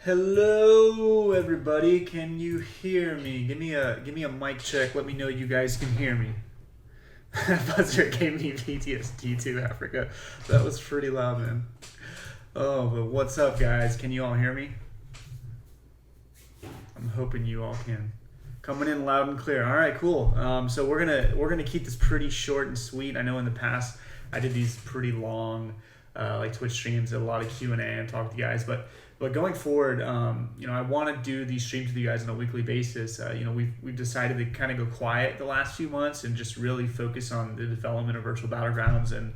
Hello, everybody. Can you hear me? Give me a mic check. Let me know you guys can hear me. Buzzer gave me PTSD to Africa. That was pretty loud, man. Oh, but what's up, guys? Can you all hear me? I'm hoping you all can. Coming in loud and clear. All right, cool. So we're gonna keep this pretty short and sweet. I know in the past I did these pretty long, like Twitch streams, a lot of Q&A and talk to you guys, but going forward, I want to do these streams with you guys on a weekly basis. We've decided to kind of go quiet the last few months and just really focus on the development of virtual battlegrounds. And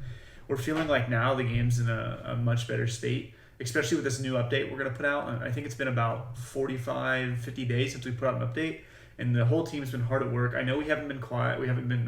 we're feeling like now the game's in a much better state, especially with this new update we're going to put out. I think it's been about 45, 50 days since we put out an update, and the whole team's been hard at work. I know we haven't been quiet. We haven't been,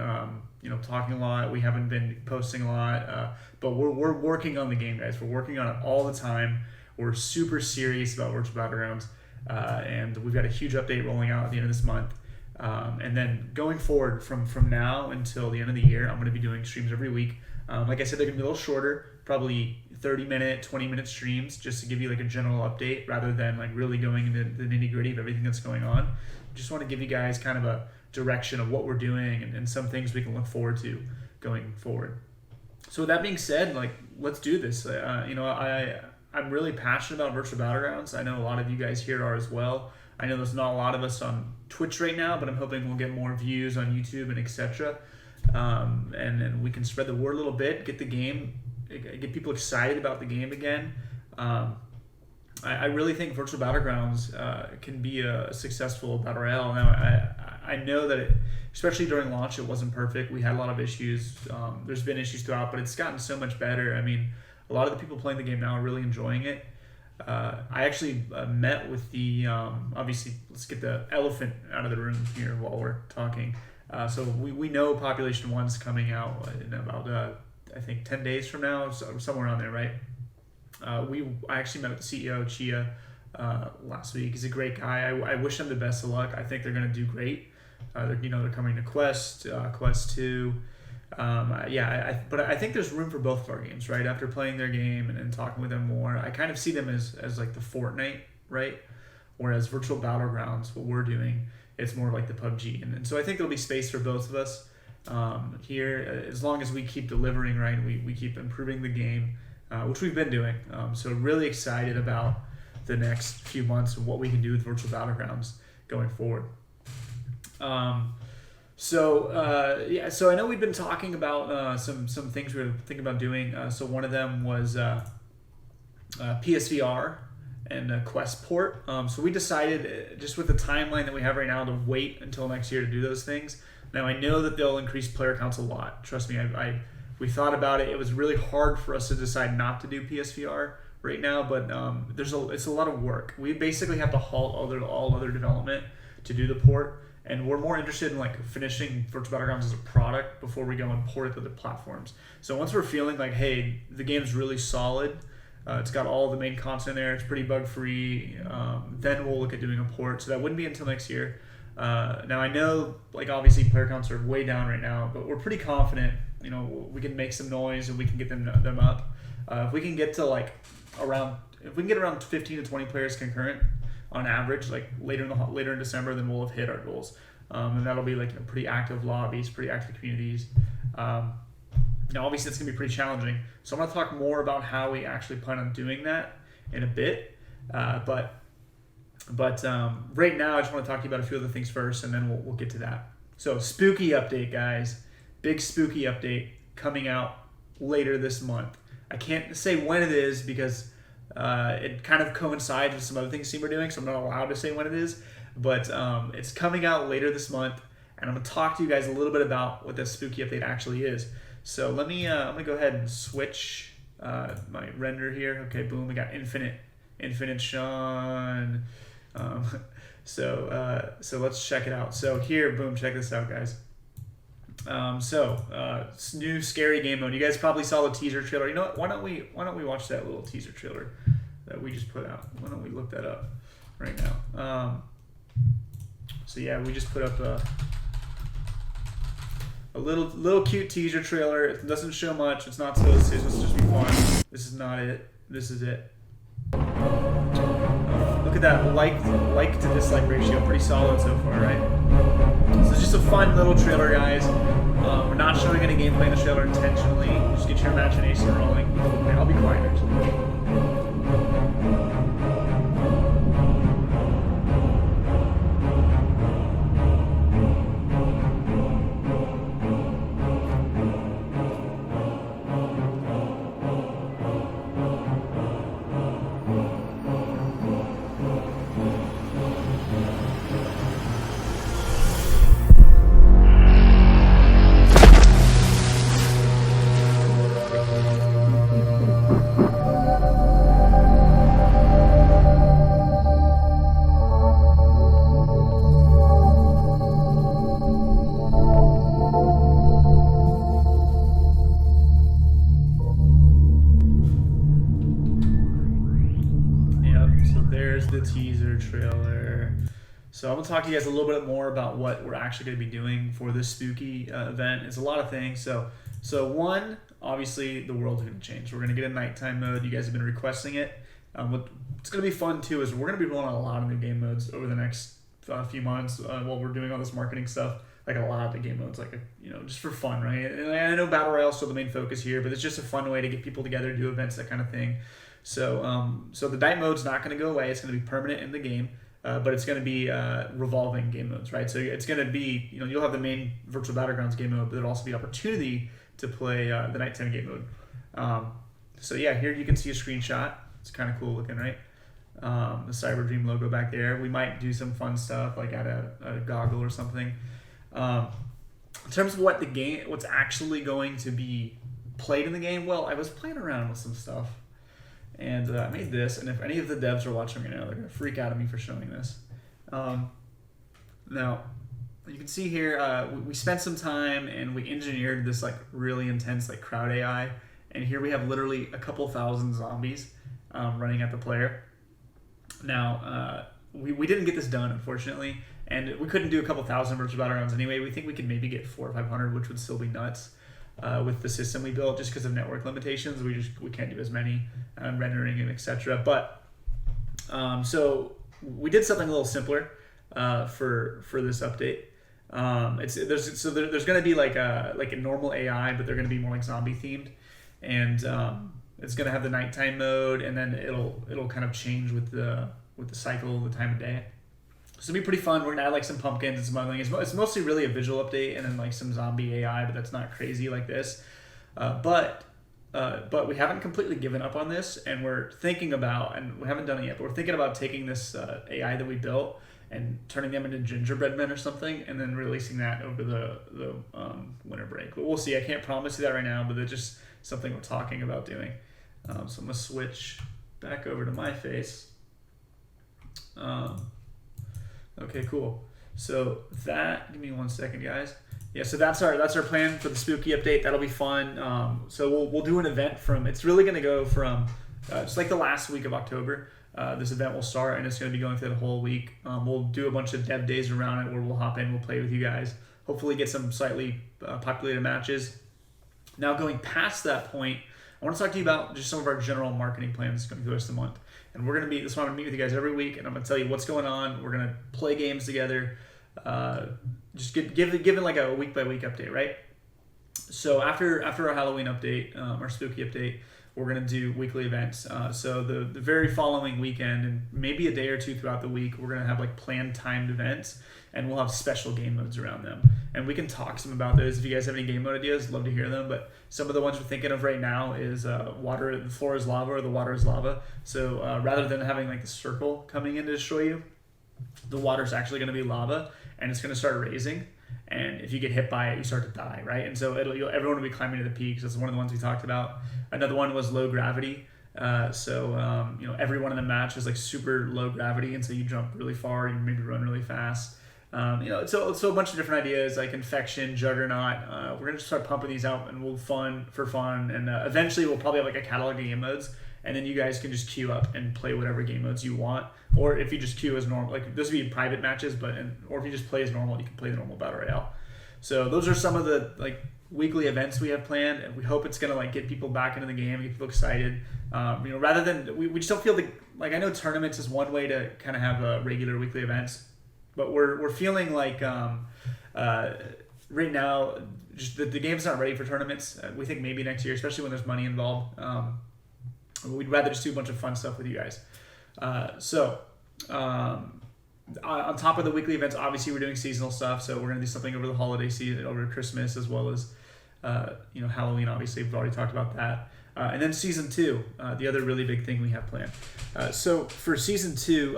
talking a lot. We haven't been posting a lot, but we're working on the game, guys. We're working on it all the time. We're super serious about virtual battlegrounds, and we've got a huge update rolling out at the end of this month. And then going forward from now until the end of the year, I'm going to be doing streams every week. Like I said, they're going to be a little shorter, probably 30-minute, 20-minute streams, just to give you like a general update rather than like really going into the nitty-gritty of everything that's going on. Just want to give you guys kind of a direction of what we're doing and some things we can look forward to going forward. So with that being said, like, let's do this. I'm really passionate about virtual battlegrounds. I know a lot of you guys here are as well. I know there's not a lot of us on Twitch right now, but I'm hoping we'll get more views on YouTube and etc. And then we can spread the word a little bit, get people excited about the game again. I really think virtual battlegrounds can be a successful battle royale. Now, I know that especially during launch, it wasn't perfect. We had a lot of issues. There's been issues throughout, but it's gotten so much better. I mean, a lot of the people playing the game now are really enjoying it. I actually met with the, obviously, let's get the elephant out of the room here while we're talking. So we know Population 1's coming out in about, I think, 10 days from now, somewhere around there, right? I actually met with the CEO, Chia, last week. He's a great guy. I wish him the best of luck. I think they're going to do great. They're coming to Quest 2. But I think there's room for both of our games, right? After playing their game and talking with them more, I kind of see them as like the Fortnite, right? Whereas virtual battlegrounds, what we're doing, it's more like the PUBG. And so I think there'll be space for both of us here, as long as we keep delivering, right? We keep improving the game, which we've been doing. So really excited about the next few months and what we can do with virtual battlegrounds going forward. So I know we've been talking about some things we were thinking about doing. So one of them was PSVR and a Quest port. So we decided, just with the timeline that we have right now, to wait until next year to do those things. Now I know that they'll increase player counts a lot. Trust me, we thought about it. It was really hard for us to decide not to do PSVR right now, but it's a lot of work. We basically have to halt all other development to do the port. And we're more interested in like finishing virtual battlegrounds as a product before we go and port it to the platforms. So once we're feeling like, hey, the game's really solid, it's got all the main content there, it's pretty bug free, then we'll look at doing a port. So that wouldn't be until next year. Now I know, like, obviously player counts are way down right now, but we're pretty confident. We can make some noise and we can get them up. If we can get around 15 to 20 players concurrent on average, like later in December, then we'll have hit our goals, and that'll be like pretty active lobbies, pretty active communities. Now, obviously, that's gonna be pretty challenging. So I'm gonna talk more about how we actually plan on doing that in a bit. But right now, I just want to talk to you about a few other things first, and then we'll get to that. So, spooky update, guys. Big spooky update coming out later this month. I can't say when it is because it kind of coincides with some other things we're doing, so I'm not allowed to say when it is, but it's coming out later this month, and I'm going to talk to you guys a little bit about what this spooky update actually is. So I'm going to go ahead and switch my render here. Okay, boom, we got infinite Sean. So let's check it out. So here, boom, check this out, guys. New scary game mode. You guys probably saw the teaser trailer. You know what? Why don't we watch that little teaser trailer that we just put out? Why don't we look that up right now? We just put up a little cute teaser trailer. It doesn't show much. It's not so serious. It's just be fun. This is not it. This is it. Look at that like to dislike ratio, pretty solid so far, right? So it's just a fun little trailer, guys. We're not showing any gameplay in the trailer intentionally. Just get your imagination rolling. And I'll be quiet. The teaser trailer. So I'm gonna talk to you guys a little bit more about what we're actually gonna be doing for this spooky event. It's a lot of things. So one, obviously the world's gonna change. We're gonna get a nighttime mode. You guys have been requesting it. What's gonna be fun too is we're gonna be rolling out a lot of new game modes over the next few months while we're doing all this marketing stuff. Like a lot of the game modes, just for fun, right? And I know Battle Royale is still the main focus here, but it's just a fun way to get people together, do events, that kind of thing. So the night mode's not going to go away. It's going to be permanent in the game, but it's going to be revolving game modes, right? So it's going to be, you'll have the main virtual Battlegrounds game mode, but there'll also be opportunity to play the nighttime game mode. So yeah, here you can see a screenshot. It's kind of cool looking, right? The Cyber Dream logo back there. We might do some fun stuff like add a goggle or something. In terms of what's actually going to be played in the game, well, I was playing around with some stuff. And I made this, and if any of the devs are watching right now, they're going to freak out at me for showing this. Now, you can see here, we spent some time, and we engineered this really intense crowd AI. And here we have literally a couple thousand zombies running at the player. Now, we didn't get this done, unfortunately, and we couldn't do a couple thousand virtual battlegrounds anyway. We think we could maybe get 400 or 500, which would still be nuts. With the system we built, just because of network limitations, we can't do as many rendering and etc. But so we did something a little simpler for this update. There's going to be like a normal AI, but they're going to be more like zombie themed, and it's going to have the nighttime mode, and then it'll kind of change with the cycle, the time of day. So it'll be pretty fun. We're gonna add some pumpkins and some other things. It's mostly really a visual update and then some zombie AI, but that's not crazy like this. But we haven't completely given up on this, and we're thinking about, and we haven't done it yet, but we're thinking about taking this AI that we built and turning them into gingerbread men or something, and then releasing that over the winter break. But we'll see. I can't promise you that right now, but it's just something we're talking about doing. So I'm gonna switch back over to my face. Okay, cool. So give me 1 second, guys. Yeah, so that's our plan for the spooky update. That'll be fun. So we'll do an event it's really gonna go from just like the last week of October. This event will start, and it's gonna be going through the whole week. We'll do a bunch of dev days around it where we'll hop in, we'll play with you guys. Hopefully get some slightly populated matches. Now going past that point, I want to talk to you about just some of our general marketing plans going through the rest of the month. And we're going to I'm going to meet with you guys every week, and I'm going to tell you what's going on. We're going to play games together. Just given like a week by week update, right? So after our Halloween update, our spooky update, we're going to do weekly events. So the very following weekend, and maybe a day or two throughout the week, we're going to have planned timed events, and we'll have special game modes around them. And we can talk some about those. If you guys have any game mode ideas, love to hear them. But some of the ones we're thinking of right now is the floor is lava, or the water is lava. So rather than having the circle coming in to destroy you, the water's actually going to be lava, and it's going to start raising. And if you get hit by it, you start to die, right? And so everyone will be climbing to the peaks. That's one of the ones we talked about. Another one was low gravity. Everyone in the match is super low gravity, and so you jump really far, you maybe run really fast. So a bunch of different ideas like infection, juggernaut. We're gonna start pumping these out, and we'll for fun, and eventually we'll probably have a catalog of game modes, and then you guys can just queue up and play whatever game modes you want. Or if you just queue as normal, those would be private matches, or if you just play as normal, you can play the normal Battle Royale. So those are some of the like weekly events we have planned, and we hope it's gonna like get people back into the game, get people excited. Rather than we just don't feel like I know tournaments is one way to kind of have regular weekly events, but we're feeling like right now just the game's not ready for tournaments. We think maybe next year, especially when there's money involved. We'd rather just do a bunch of fun stuff with you guys. On top of the weekly events, obviously we're doing seasonal stuff, so we're going to do something over the holiday season, over Christmas, as well as Halloween. Obviously, we've already talked about that. And then season 2, the other really big thing we have planned. So for season 2,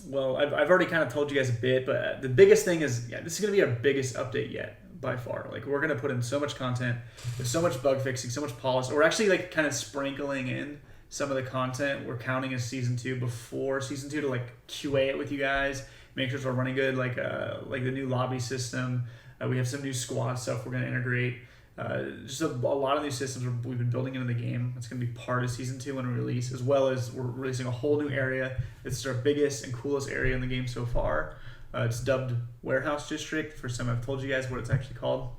well, I've already kind of told you guys a bit, but the biggest thing is, this is going to be our biggest update yet by far. Like, we're going to put in so much content, there's so much bug fixing, so much polish. We're actually like kind of sprinkling in some of the content we're counting as season 2 before season 2 to like QA it with you guys, make sure it's all running good, like the new lobby system. We have some new squad stuff we're going to integrate. Just a lot of new systems we've been building into the game. It's going to be part of season 2 when we release, as well as we're releasing a whole new area. It's our biggest and coolest area in the game so far. It's dubbed Warehouse District. First time I've told you guys what it's actually called.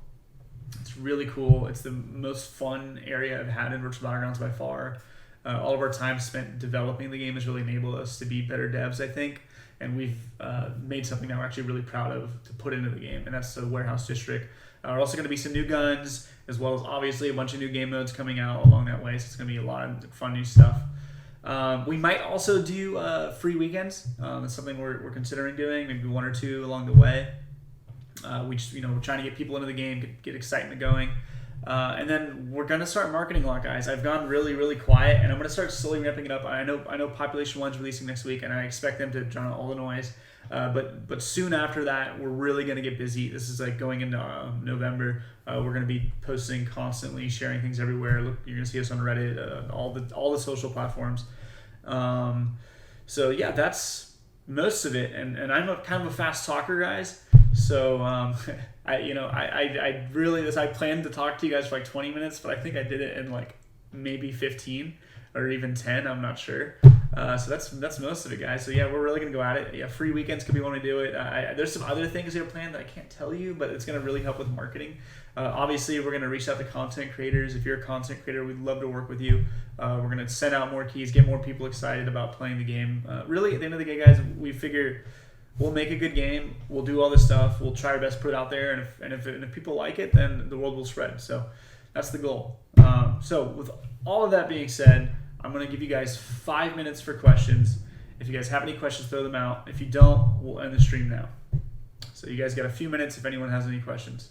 It's really cool. It's the most fun area I've had in virtual Battlegrounds by far. All of our time spent developing the game has really enabled us to be better devs, I think, and we've made something that we're actually really proud of to put into the game, and that's the Warehouse District. We're also going to be some new guns, as well as obviously a bunch of new game modes coming out along that way, so it's going to be a lot of fun new stuff. We might also do free weekends. That's something we're considering doing, maybe 1 or 2 along the way. We just, we're trying to get people into the game, get excitement going. And then we're going to start marketing a lot, guys. I've gone really, really quiet, and I'm going to start slowly ramping it up. I know Population 1's releasing next week, and I expect them to drown out all the noise. But soon after that, we're really going to get busy. This is like going into November. We're going to be posting constantly, sharing things everywhere. Look, you're going to see us on Reddit, all the social platforms. So yeah, that's most of it. And I'm kind of a fast talker, guys. So I really I planned to talk to you guys for like 20 minutes, but I think I did it in like maybe 15 or even 10. I'm not sure. So that's most of it, guys. So yeah, we're really gonna go at it. Yeah, free weekends could be when we do it. There's some other things that are planned that I can't tell you, but it's gonna really help with marketing. Obviously, we're gonna reach out to content creators. If you're a content creator, we'd love to work with you. We're gonna send out more keys, get more people excited about playing the game. Really, at the end of the day, guys, we figure we'll make a good game. We'll do all this stuff. We'll try our best to put it out there, and if people like it, then the world will spread. So that's the goal. So with all of that being said, I'm going to give you guys 5 minutes for questions. If you guys have any questions, throw them out. If you don't, we'll end the stream now. So you guys got a few minutes if anyone has any questions.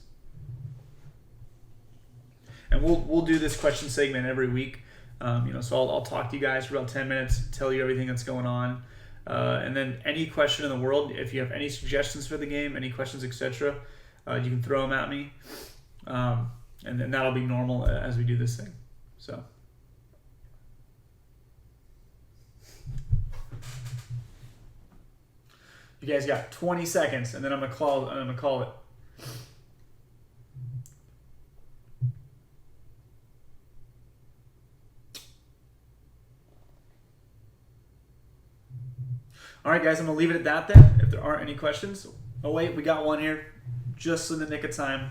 And we'll do this question segment every week. So I'll talk to you guys for about 10 minutes, tell you everything that's going on. And then any question in the world, if you have any suggestions for the game, any questions, etc., you can throw them at me. And then that'll be normal as we do this thing. So. You guys got 20 seconds, and then I'm gonna call it. All right, guys, I'm gonna leave it at that then. If there aren't any questions, oh wait, we got one here, just in the nick of time.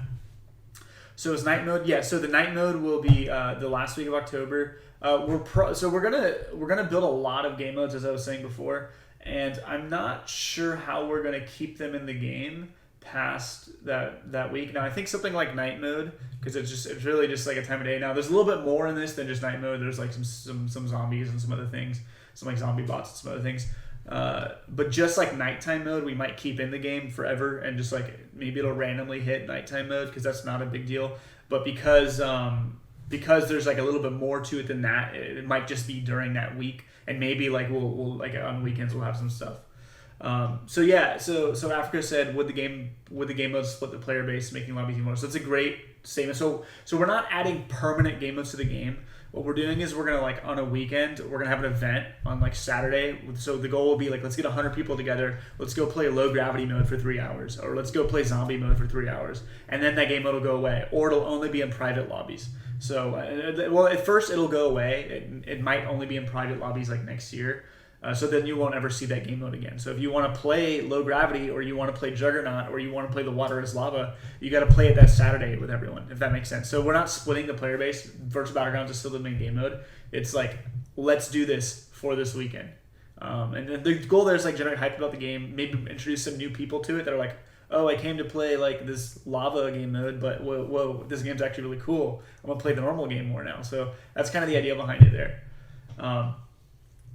So is night mode? Yeah. So the night mode will be the last week of October. So we're gonna build a lot of game modes, as I was saying before. And I'm not sure how we're going to keep them in the game past that week. Now, I think something like night mode, because it's really just like a time of day. Now, there's a little bit more in this than just night mode. There's like some zombies and some other things, some like zombie bots and some other things. But just like nighttime mode, we might keep in the game forever, and just like maybe it'll randomly hit nighttime mode, because that's not a big deal. But because there's like a little bit more to it than that, it might just be during that week. And maybe like we'll like on weekends we'll have some stuff. So Africa said, would the game mode split the player base, making lobbies even more? So that's a great statement. So we're not adding permanent game modes to the game. What we're doing is we're gonna like on a weekend we're gonna have an event on like Saturday. So the goal will be like, let's get 100 people together. Let's go play low gravity mode for 3 hours, or let's go play zombie mode for 3 hours, and then that game mode will go away, or it'll only be in private lobbies. So, well, at first it'll go away. It might only be in private lobbies like next year. So then you won't ever see that game mode again. So if you want to play Low Gravity, or you want to play Juggernaut, or you want to play the Water is Lava, you got to play it that Saturday with everyone, if that makes sense. So we're not splitting the player base. Virtual Battlegrounds is still the main game mode. It's like, let's do this for this weekend. And the goal there is like generate hype about the game, maybe introduce some new people to it that are like, oh, I came to play like this lava game mode, but whoa, this game's actually really cool. I'm gonna play the normal game more now. So that's kind of the idea behind it there.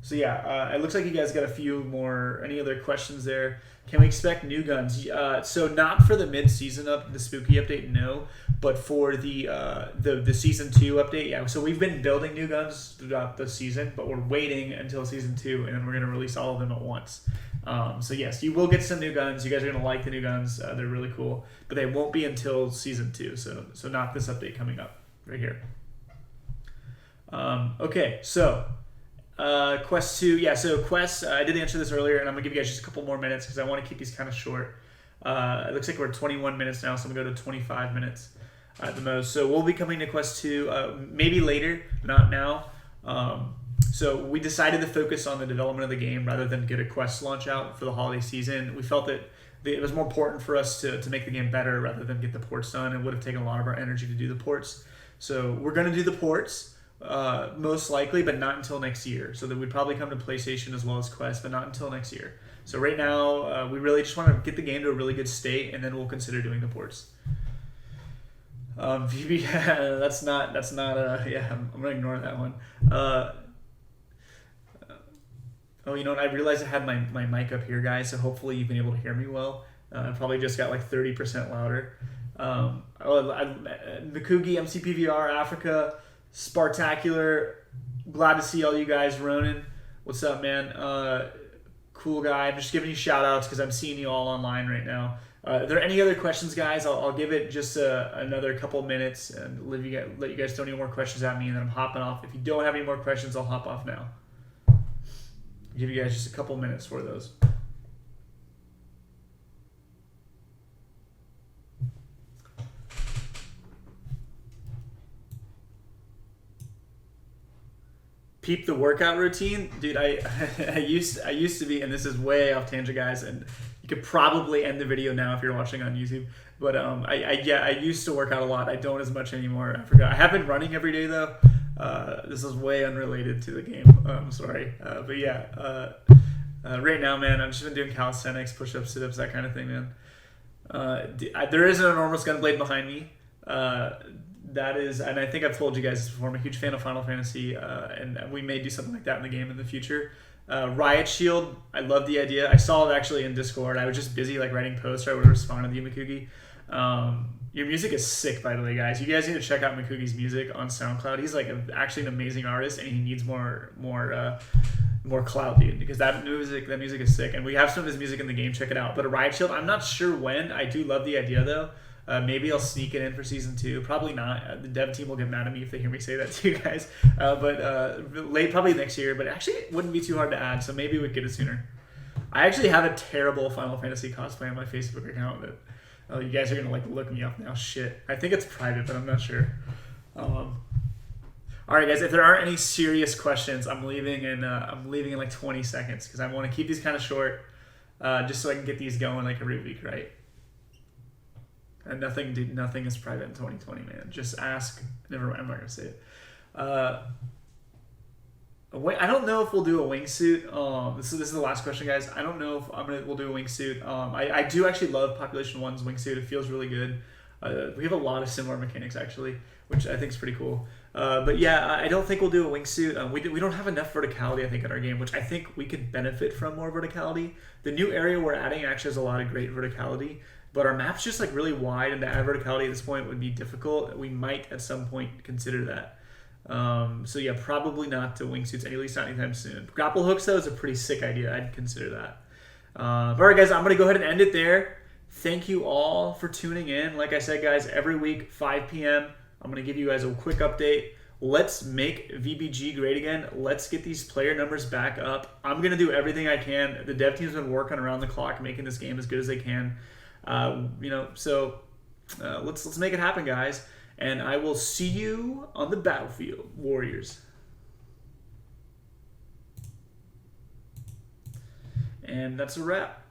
So yeah, it looks like you guys got a few more. Any other questions there? Can we expect new guns? So not for the mid-season the spooky update, no. But for the season 2 update, yeah. So we've been building new guns throughout the season, but we're waiting until season 2, and then we're gonna release all of them at once. So yes, you will get some new guns. You guys are gonna like the new guns. They're really cool, but they won't be until season 2. So not this update coming up right here. Okay, so. Quest 2, yeah, so Quest, I did answer this earlier, and I'm going to give you guys just a couple more minutes because I want to keep these kind of short. It looks like we're at 21 minutes now, so I'm going to go to 25 minutes at the most. So we'll be coming to Quest 2 maybe later, not now. So we decided to focus on the development of the game rather than get a Quest launch out for the holiday season. We felt that it was more important for us to make the game better rather than get the ports done. It would have taken a lot of our energy to do the ports. So we're going to do the ports. Most likely, but not until next year. So that we'd probably come to PlayStation as well as Quest, but not until next year. So right now, we really just want to get the game to a really good state, and then we'll consider doing the ports. Yeah, that's not. Yeah, I'm gonna ignore that one. Oh, you know what? I realized I had my mic up here, guys. So hopefully you've been able to hear me well. I probably just got like 30% louder. Mikugi, MCPVR, Africa. Spartacular, glad to see all you guys. Ronan, what's up, man? Cool guy. I'm just giving you shout outs because I'm seeing you all online right now. Are there any other questions, guys? I'll give it just another couple minutes and let you guys throw any more questions at me, and then I'm hopping off. If you don't have any more questions, I'll hop off now. I'll give you guys just a couple minutes for those. Peep the workout routine, dude. I used to be, and this is way off tangent, guys, and you could probably end the video now if you're watching on YouTube. But I used to work out a lot. I don't as much anymore. I forgot. I have been running every day though. This is way unrelated to the game. I'm sorry, but yeah. Right now, man, I've just been doing calisthenics, push-ups, sit-ups, that kind of thing, man. There is an enormous gunblade behind me. That is, and I think I've told you guys this before, I'm a huge fan of Final Fantasy, and we may do something like that in the game in the future. Riot Shield, I love the idea. I saw it actually in Discord. I was just busy like writing posts, or I would have responded to you, Mikugi. Your music is sick, by the way, guys. You guys need to check out Mikugi's music on SoundCloud. He's like actually an amazing artist, and he needs more clout, dude, because that music is sick. And we have some of his music in the game. Check it out. But a Riot Shield, I'm not sure when. I do love the idea though. Maybe I'll sneak it in for season 2. Probably not. The dev team will get mad at me if they hear me say that to you guys. But late, probably next year. But actually, it wouldn't be too hard to add, so maybe we'd get it sooner. I actually have a terrible Final Fantasy cosplay on my Facebook account that you guys are gonna like look me up now. Shit, I think it's private, but I'm not sure. All right, guys. If there aren't any serious questions, I'm leaving in like 20 seconds because I want to keep these kind of short, just so I can get these going like every week, right? And nothing is private in 2020, man. Just ask. Never mind. I'm not gonna say it. I don't know if we'll do a wingsuit. This is the last question, guys. I don't know if we'll do a wingsuit. I do actually love Population 1's wingsuit. It feels really good. We have a lot of similar mechanics actually, which I think is pretty cool. But yeah, I don't think we'll do a wingsuit. We don't have enough verticality, I think, in our game, which I think we could benefit from more verticality. The new area we're adding actually has a lot of great verticality. But our map's just like really wide, and to add verticality at this point would be difficult. We might at some point consider that. So yeah, probably not to wingsuits, at least not anytime soon. Grapple hooks though is a pretty sick idea. I'd consider that. All right, guys, I'm gonna go ahead and end it there. Thank you all for tuning in. Like I said, guys, every week 5 p.m. I'm gonna give you guys a quick update. Let's make VBG great again. Let's get these player numbers back up. I'm gonna do everything I can. The dev team's been working around the clock, making this game as good as they can. So let's make it happen, guys. And I will see you on the battlefield, Warriors. And that's a wrap.